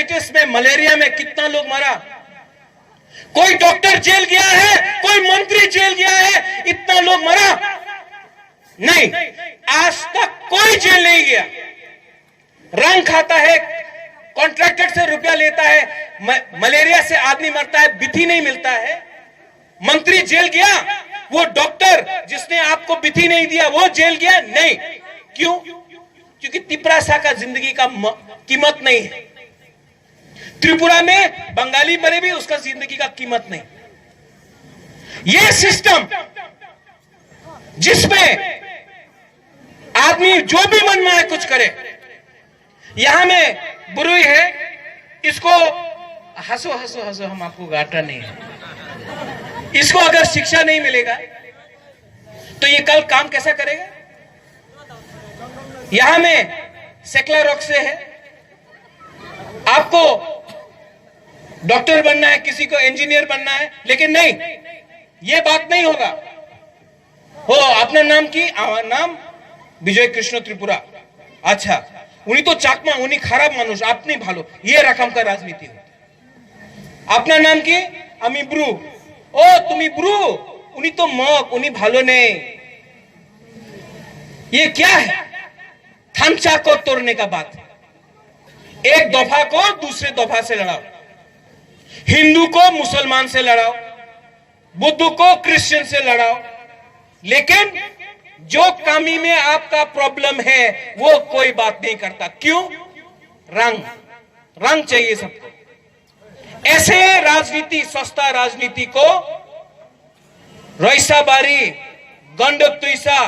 Hepatitis में, malaria में कितना लोग मरा। कोई डॉक्टर जेल गया है, कोई मंत्री जेल गया है, इतना लोग मरा नहीं। आज तक कोई जेल नहीं गया। रंग खाता है, कॉन्ट्रैक्टर से रुपया लेता है, मलेरिया से आदमी मरता है, बिथी नहीं मिलता है। मंत्री जेल गया, वो डॉक्टर जिसने आपको बिथी नहीं दिया वो जेल गया नहीं। क्यों? क्योंकि तिपरासा का जिंदगी का कीमत नहीं है। त्रिपुरा में बंगाली मरे भी, उसका जिंदगी का कीमत नहीं। ये सिस्टम जिसमें आदमी जो भी मन में है कुछ करे। यहां में बुरुई है, इसको हंसो हंसो हंसो, हम आपको गाटा नहीं है। इसको अगर शिक्षा नहीं मिलेगा तो ये कल काम कैसा करेगा? यहां में सेक्ला रॉक से है, आपको डॉक्टर बनना है, किसी को इंजीनियर बनना है, लेकिन नहीं, ये बात नहीं होगा। हो अपना नाम की नाम विजय कृष्ण त्रिपुरा, अच्छा उन्हीं तो चाकमा, उन्हीं खराब मानुष, आपने भालो, ये रकम का राजनीति होता। अपना नाम की अमी ब्रू, ओ तुमी ब्रू, उन्हीं तो मक, उन्हीं भालो नहीं। ये क्या है? थामचा को तोड़ने का बात है। एक दफा को दूसरे दफा से लड़ाओ, हिंदू को मुसलमान से लड़ाओ, बुद्ध को क्रिश्चियन से लड़ाओ, लेकिन जो कमी में आपका प्रॉब्लम है वो कोई बात नहीं करता। क्यों? रंग, रंग चाहिए सबको। ऐसे राजनीति, सस्ता राजनीति को रईसाबारी, गंडतुईसा,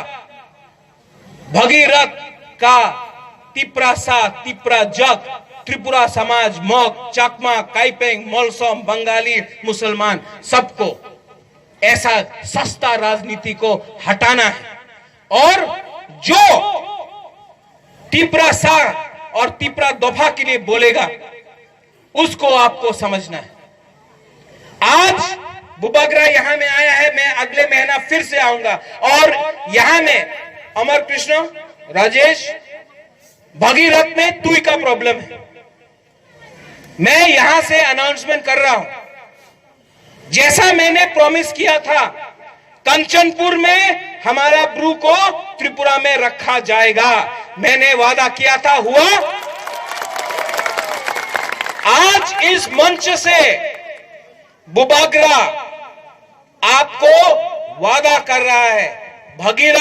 भगीरथ का तिपरासा, तिपरा जग, त्रिपुरा समाज, मग, चाकमा, काइपेंग, मोलसोम, बंगाली, मुसलमान, सबको ऐसा सस्ता राजनीति को हटाना है। और जो तिपरासा और तिपरा दफा के लिए बोलेगा उसको आपको समझना है। आज बुबागरा यहां में आया है, मैं अगले महीना फिर से आऊंगा और यहां में अमर कृष्ण, राजेश, भगीरथ में तुई का प्रॉब्लम है। मैं यहां से अनाउंसमेंट कर रहा हूं, जैसा मैंने प्रॉमिस किया था कंचनपुर में हमारा ब्रू को त्रिपुरा में रखा जाएगा। मैंने वादा किया था, हुआ। आज इस मंच से बुबागरा आपको वादा कर रहा है, भगीरथ